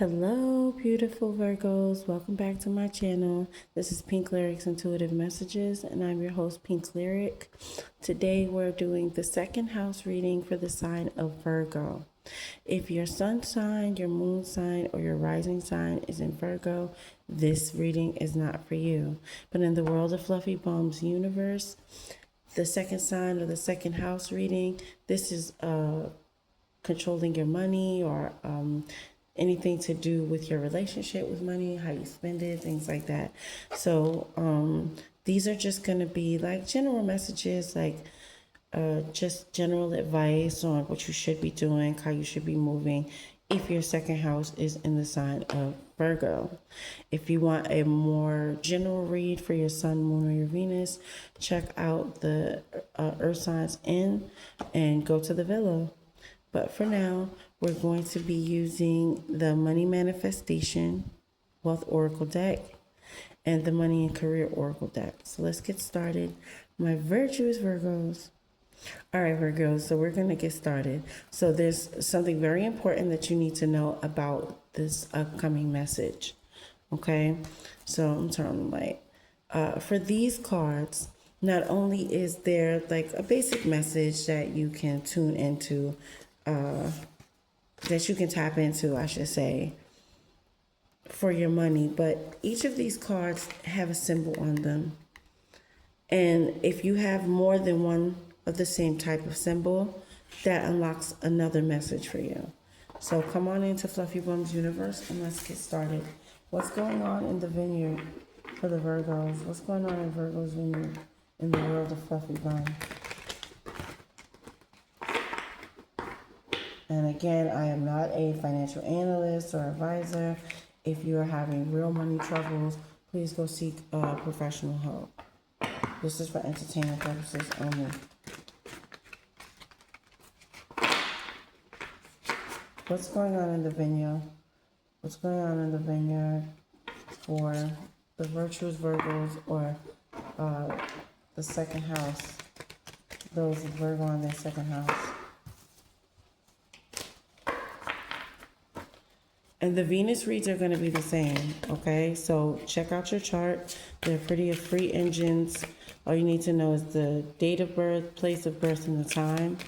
Hello, beautiful Virgos. Welcome back to my channel. This is Pink Lyric's Intuitive Messages, and I'm your host, Pink Lyric. Today, we're doing the second house reading for the sign of Virgo. If your sun sign, your moon sign, or your rising sign is in Virgo, this reading is not for you. But in the world of Fluffy Bums universe, the second sign or the second house reading, this is controlling your money or anything to do with your relationship with money, how you spend it, things like that. So these are just going to be like general messages, like just general advice on what you should be doing, how you should be moving if your second house is in the sign of Virgo. If you want a more general read for your sun, moon, or your Venus, check out the earth signs in and go to the villa. But for now, we're going to be using the Money Manifestation Wealth Oracle deck and the Money and Career Oracle deck. So let's get started. My virtuous Virgos. All right, Virgos, so we're going to get started. So there's something very important that you need to know about this upcoming message. Okay, so I'm turning the light. For these cards, not only is there like a basic message that you can tune into, that you can tap into, I should say, for your money, but each of these cards have a symbol on them. And if you have more than one of the same type of symbol, that unlocks another message for you. So come on into Fluffy Bums universe and let's get started. What's going on in the vineyard for the Virgos? What's going on in Virgo's vineyard in the world of Fluffy Bum? And again, I am not a financial analyst or advisor. If you're having real money troubles, please go seek professional help. This is for entertainment purposes only. What's going on in the vineyard? What's going on in the vineyard for the virtuous Virgos or the second house? Those with Virgo in their second house. And the Venus reads are going to be the same, okay? So check out your chart. They're pretty free engines. All you need to know is the date of birth, place of birth, and the time.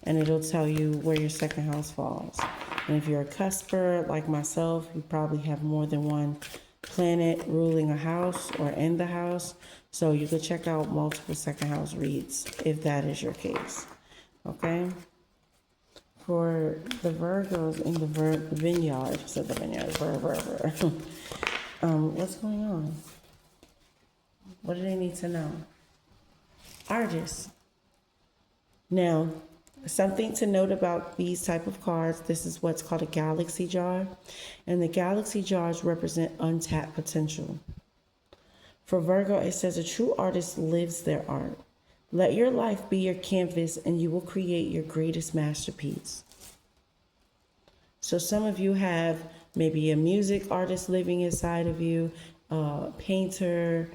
And it'll tell you where your second house falls. And if you're a cusper like myself, you probably have more than one planet ruling a house or in the house. So you could check out multiple second house reads if that is your case, okay? For the Virgos in the vineyard, so the vineyard, what's going on? What do they need to know? Artists. Now, something to note about these type of cards, this is what's called a galaxy jar. And the galaxy jars represent untapped potential. For Virgo, it says a true artist lives their art. Let your life be your canvas and you will create your greatest masterpiece. So some of you have maybe a music artist living inside of you, a painter,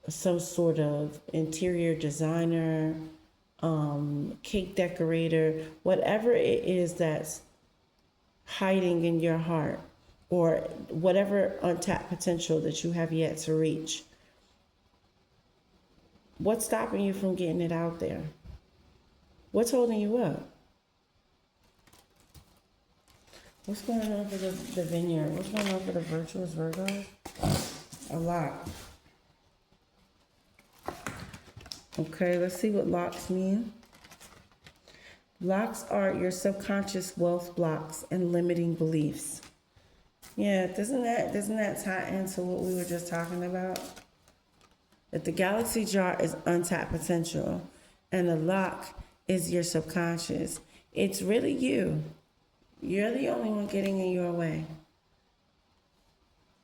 some sort of interior designer, cake decorator, whatever it is that's hiding in your heart or whatever untapped potential that you have yet to reach. What's stopping you from getting it out there? What's holding you up? What's going on for the vineyard? What's going on for the virtuous Virgos? A lot. Okay, let's see what locks mean. Locks are your subconscious wealth blocks and limiting beliefs. Yeah, doesn't that tie into what we were just talking about? That the galaxy jar is untapped potential and the lock is your subconscious. It's really you. You're the only one getting in your way.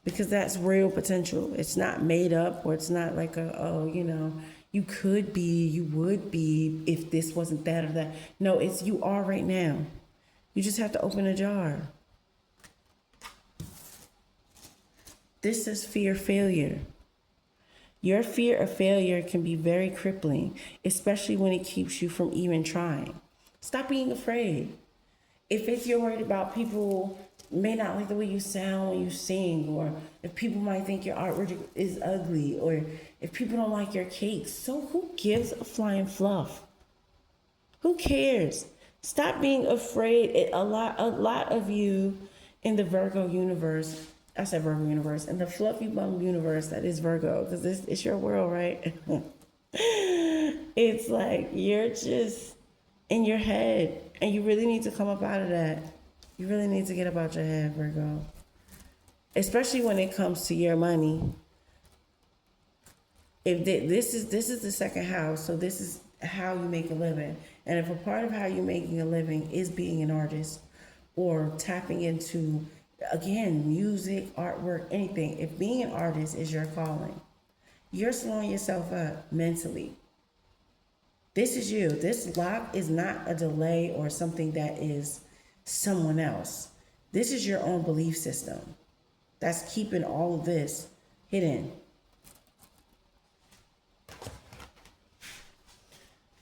Because that's real potential. It's not made up or it's not like you could be, you would be if this wasn't that or that. No, it's you are right now. You just have to open a jar. This is fear failure. Your fear of failure can be very crippling, especially when it keeps you from even trying. Stop being afraid. If you're worried about people may not like the way you sound when you sing, or if people might think your artwork is ugly, or if people don't like your cakes. So who gives a flying fluff? Who cares? Stop being afraid. A lot of you in the Virgo universe, I said Virgo universe, in the fluffy bum universe that is Virgo, because it's your world, right? It's like you're just in your head, and you really need to come up out of that. You really need to get up out your head, Virgo. Especially when it comes to your money. If this is the second house, so this is how you make a living. And if a part of how you're making a living is being an artist or tapping into, again, music, artwork, anything, if being an artist is your calling, you're slowing yourself up mentally. This is you. This lock is not a delay or something that is someone else. This is your own belief system that's keeping all of this hidden.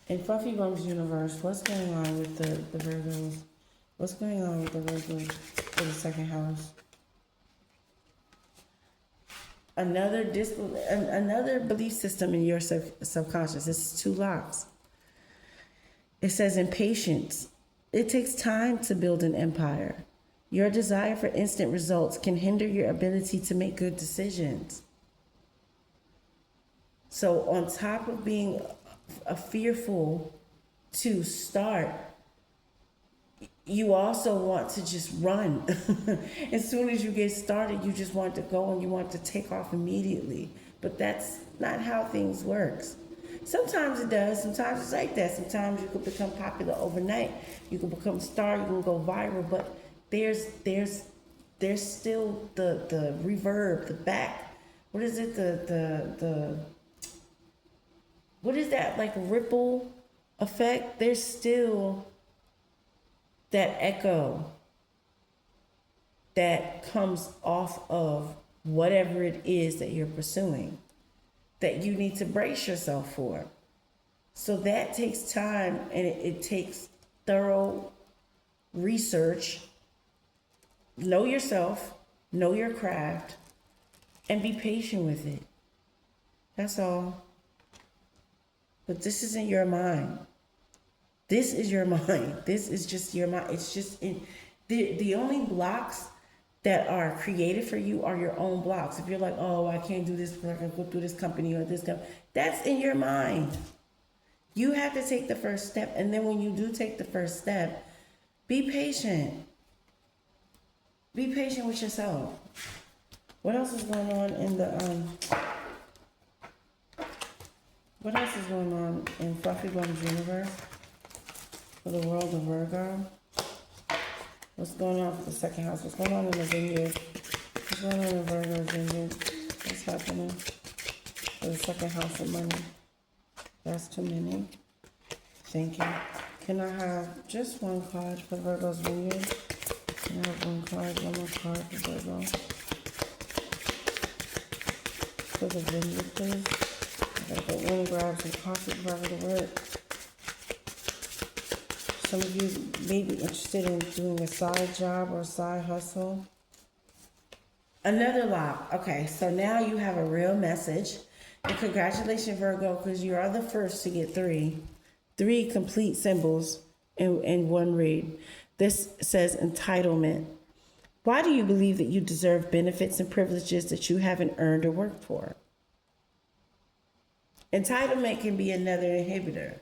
In Fluffy Bum's universe, what's going on with the Virgos? What's going on with the Virgos for the second house? Another belief system in your subconscious. This is 2 locks. It says impatience. It takes time to build an empire. Your desire for instant results can hinder your ability to make good decisions. So on top of being fearful to start, you also want to just run. As soon as you get started, you just want to go and you want to take off immediately. But that's not how things works. Sometimes it does. Sometimes it's like that. Sometimes you can become popular overnight. You can become a star. You can go viral. But there's still the reverb, the back. What is it? The what is that, like, ripple effect? There's still that echo that comes off of whatever it is that you're pursuing that you need to brace yourself for. So that takes time, and it takes thorough research. Know yourself, know your craft, and be patient with it. That's all. But this isn't your mind. This is your mind. This is just your mind. It's just the only blocks that are created for you are your own blocks. If you're like, oh, I can't do this because I can go through this company or this company, that's in your mind. You have to take the first step. And then when you do take the first step, be patient. Be patient with yourself. What else is going on in the what else is going on in Fluffy Bum's universe for the world of Virgo? What's going on for the second house? What's going on in the vineyard? What's going on in Virgo's vineyard? What's happening for the second house of money? That's too many. Thank you. Can I have just one card for Virgo's vineyard? Can I have one more card for Virgo? For the vineyard, please. I gotta go in and grab some coffee before I go to work. Some of you may be interested in doing a side job or a side hustle. Another lock. Okay, so now you have a real message. And congratulations, Virgo, because you are the first to get three complete symbols in one read. This says entitlement. Why do you believe that you deserve benefits and privileges that you haven't earned or worked for? Entitlement can be another inhibitor.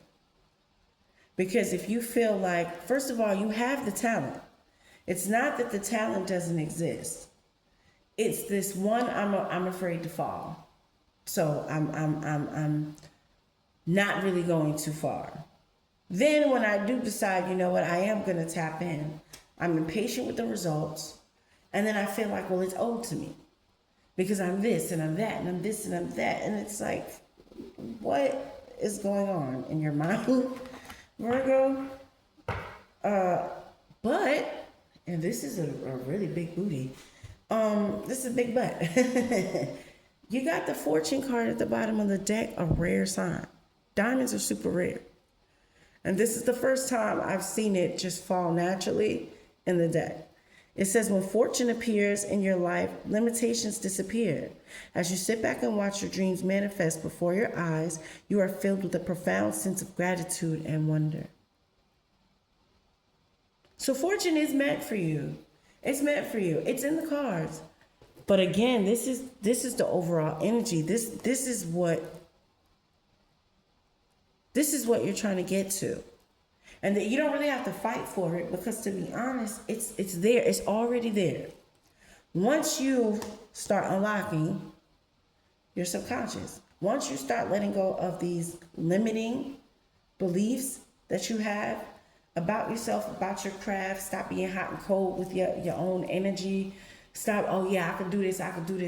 Because if you feel like, first of all, you have the talent. It's not that the talent doesn't exist. It's this one, I'm afraid to fall. So I'm not really going too far. Then when I do decide, you know what, I am going to tap in. I'm impatient with the results. And then I feel like, well, it's owed to me. Because I'm this and I'm that and I'm this and I'm that. And it's like, what is going on in your mind, Virgo? But, and this is a really big booty. This is a big butt. You got the fortune card at the bottom of the deck, a rare sign. Diamonds are super rare. And this is the first time I've seen it just fall naturally in the deck. It says, when fortune appears in your life, limitations disappear. As you sit back and watch your dreams manifest before your eyes, you are filled with a profound sense of gratitude and wonder. So fortune is meant for you. It's meant for you. It's in the cards. But again, this is the overall energy. This is what you're trying to get to. And that you don't really have to fight for it, because to be honest, it's there. It's already there. Once you start unlocking your subconscious, once you start letting go of these limiting beliefs that you have about yourself, about your craft, stop being hot and cold with your own energy. Stop, oh yeah, I can do this,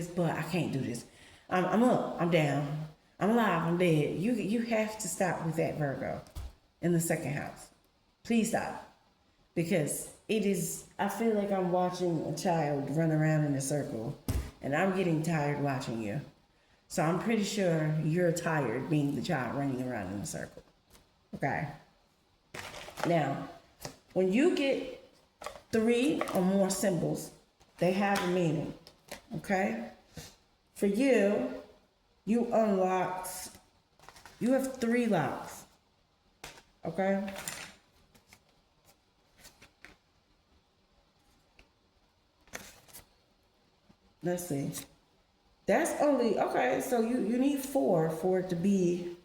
but I can't do this. I'm up, I'm down, I'm alive, I'm dead. You have to stop with that, Virgo, in the second house. Please stop. Because I feel like I'm watching a child run around in a circle, and I'm getting tired watching you. So I'm pretty sure you're tired being the child running around in a circle. Okay? Now, when you get 3 or more symbols, they have a meaning. Okay? For you have 3 locks. Okay? Let's see. That's only, okay, so you need 4 for it to be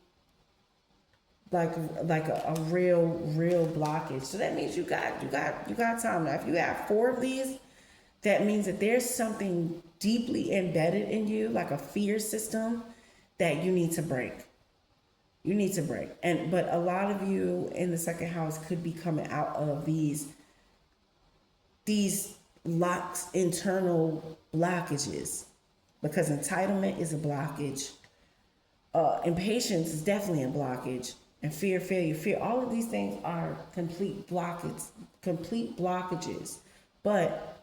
like a real blockage. So that means you got time now. If you have 4 of these, that means that there's something deeply embedded in you, like a fear system, that you need to break. You need to break. But a lot of you in the second house could be coming out of these locks, internal blockages, because entitlement is a blockage. Impatience is definitely a blockage. And fear, failure, all of these things are complete blockages. But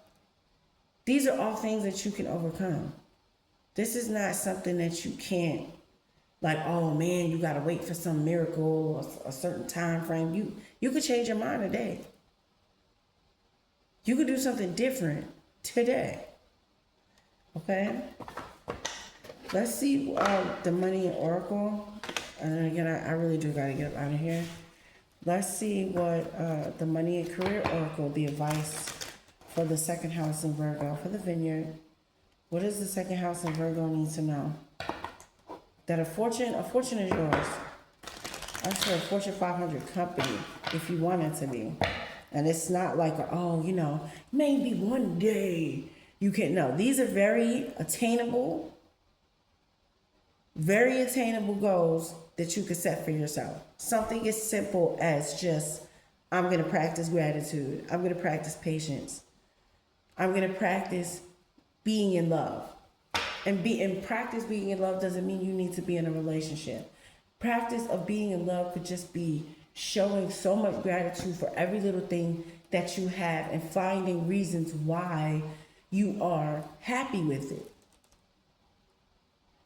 these are all things that you can overcome. This is not something that you can't, like, oh man, you gotta wait for some miracle or a certain time frame. You could change your mind today. You could do something different today. Okay? Let's see the money and oracle. And again, I really do gotta get out of here. Let's see what the money and career oracle, the advice for the second house in Virgo, for the vineyard. What does the second house in Virgo need to know? That a fortune is yours. That's for a Fortune 500 company, if you want it to be. And it's not like, maybe one day you can. No, these are very attainable goals that you could set for yourself. Something as simple as just, I'm going to practice gratitude. I'm going to practice patience. I'm going to practice being in love. And practice being in love doesn't mean you need to be in a relationship. Practice of being in love could just be showing so much gratitude for every little thing that you have and finding reasons why you are happy with it.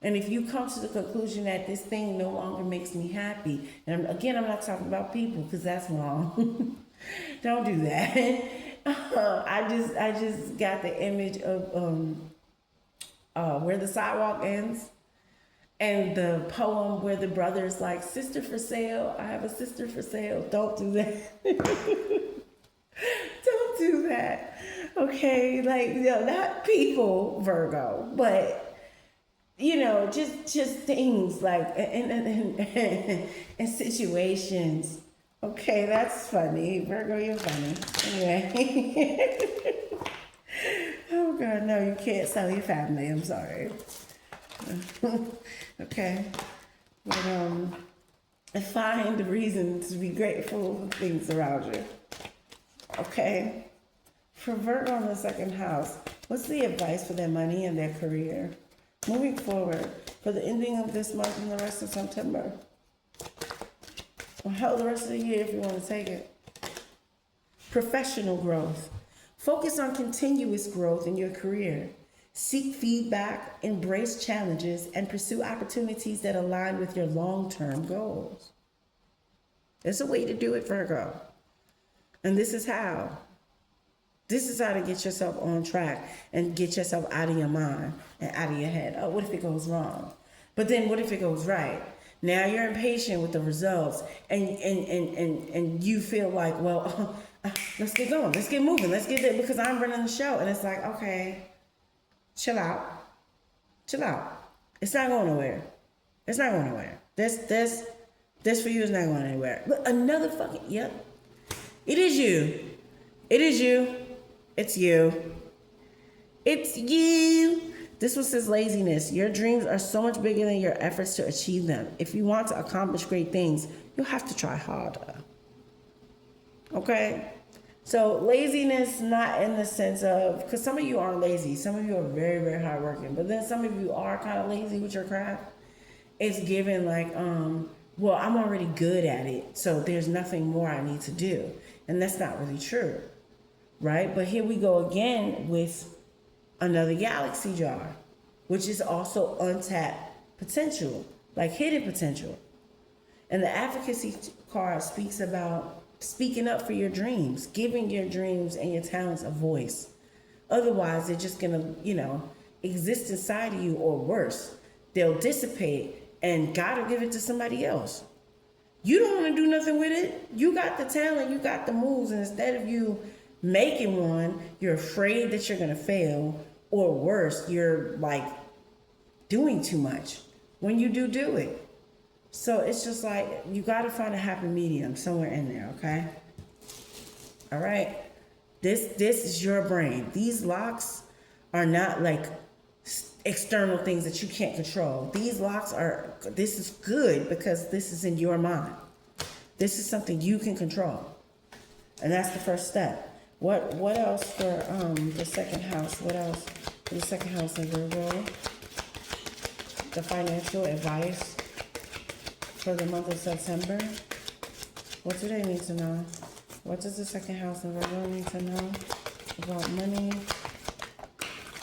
And if you come to the conclusion that this thing no longer makes me happy, and again, I'm not talking about people because that's wrong. Don't do that. I just got the image of Where the Sidewalk Ends, and the poem where the brother's like, sister for sale, I have a sister for sale. Don't do that. Don't do that. Okay, not people, Virgo, but just things like in situations. Okay, that's funny. Virgo, you're funny. Anyway. Oh God, no, you can't sell your family. I'm sorry. Okay. But find reason to be grateful for things around you. Okay. For Virgo in the second house, what's the advice for their money and their career? Moving forward, for the ending of this month and the rest of September. Or hell, the rest of the year if you want to take it. Professional growth. Focus on continuous growth in your career. Seek feedback, embrace challenges, and pursue opportunities that align with your long-term goals. There's a way to do it, Virgo. And this is how. This is how to get yourself on track and get yourself out of your mind and out of your head. Oh, what if it goes wrong? But then what if it goes right? Now you're impatient with the results and you feel like, well, let's get going. Let's get moving. Let's get there because I'm running the show. And it's like, okay, chill out. Chill out. It's not going nowhere. It's not going nowhere. This for you is not going anywhere. Look, another fucking, yep. It is you. It is you. It's you. It's you. This one says laziness. Your dreams are so much bigger than your efforts to achieve them. If you want to accomplish great things, you'll have to try harder. Okay? So laziness, not in the sense of, because some of you aren't lazy. Some of you are very, very hardworking. But then some of you are kind of lazy with your craft. It's given like, well, I'm already good at it, so there's nothing more I need to do. And that's not really true, right? But here we go again with another galaxy jar, which is also untapped potential, like hidden potential. And the advocacy card speaks about speaking up for your dreams, giving your dreams and your talents a voice. Otherwise, they're just gonna, exist inside of you, or worse, they'll dissipate and God will give it to somebody else. You don't want to do nothing with it. You got the talent, you got the moves, and instead of you making one, you're afraid that you're going to fail, or worse, you're like doing too much. When you do it. So it's just like you got to find a happy medium somewhere in there, okay? All right? This is your brain. These locks are not like external things that you can't control. This is good because this is in your mind. This is something you can control. And that's the first step. What else for the second house? What else for the second house in Virgo? The financial advice for the month of September. What do they need to know? What does the second house in Virgo need to know about money?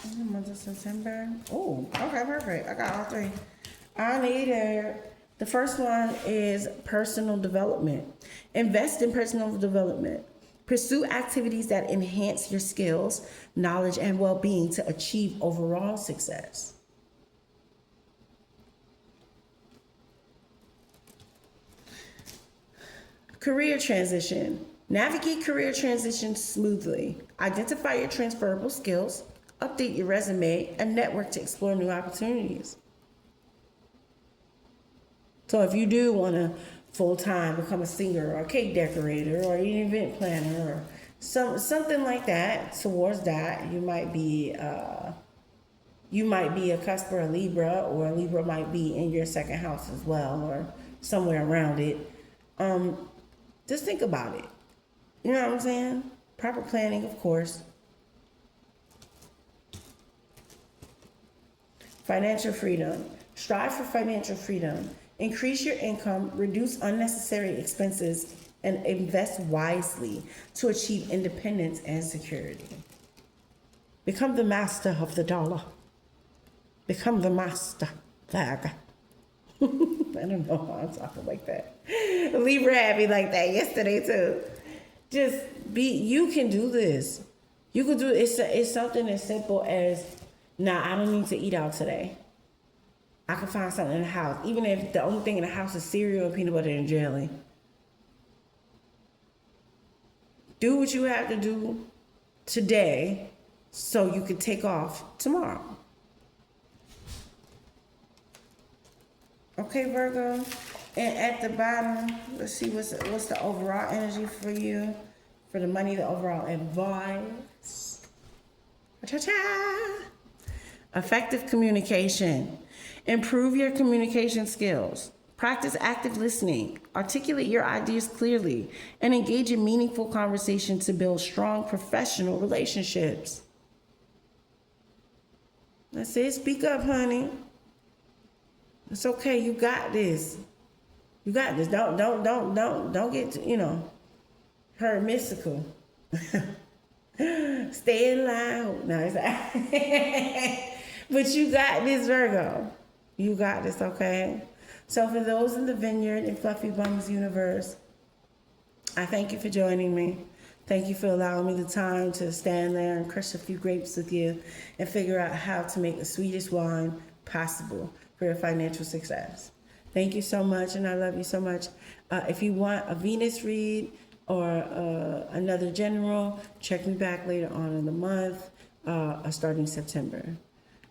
In the month of September. Oh, okay, perfect. I got all three. I need it. The first one is personal development. Invest in personal development. Pursue activities that enhance your skills, knowledge, and well-being to achieve overall success. Career transition. Navigate career transitions smoothly. Identify your transferable skills. Update your resume and network to explore new opportunities. So if you do want to full-time become a singer or a cake decorator or an event planner or something like that, towards that, you might be a Cusp or a Libra, or a Libra might be in your second house as well, or somewhere around it. Just think about it. You know what I'm saying? Proper planning, of course. Financial freedom. Strive for financial freedom. Increase your income, reduce unnecessary expenses, and invest wisely to achieve independence and security. Become the master of the dollar. Become the master flag. I don't know why I'm talking like that. Libra had me like that yesterday too. Just you can do this. You can do it. It's something as simple as, nah, I don't need to eat out today. I can find something in the house. Even if the only thing in the house is cereal and peanut butter and jelly. Do what you have to do today so you can take off tomorrow. Okay, Virgo. And at the bottom, let's see what's the overall energy for you. For the money, the overall advice. Cha-cha! Effective communication. Improve your communication skills. Practice active listening. Articulate your ideas clearly. And engage in meaningful conversation to build strong professional relationships. That's it. Speak up, honey. It's okay. You got this. You got this. Don't get, her mystical. Stay in line. No, it's not. But you got this, Virgo. You got this, okay? So for those in the Vineyard and Fluffy Bums universe, I thank you for joining me. Thank you for allowing me the time to stand there and crush a few grapes with you and figure out how to make the sweetest wine possible for your financial success. Thank you so much, and I love you so much. If you want a Venus read or another general, check me back later on in the month, starting September.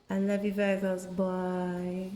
I love you, Virgos. Bye.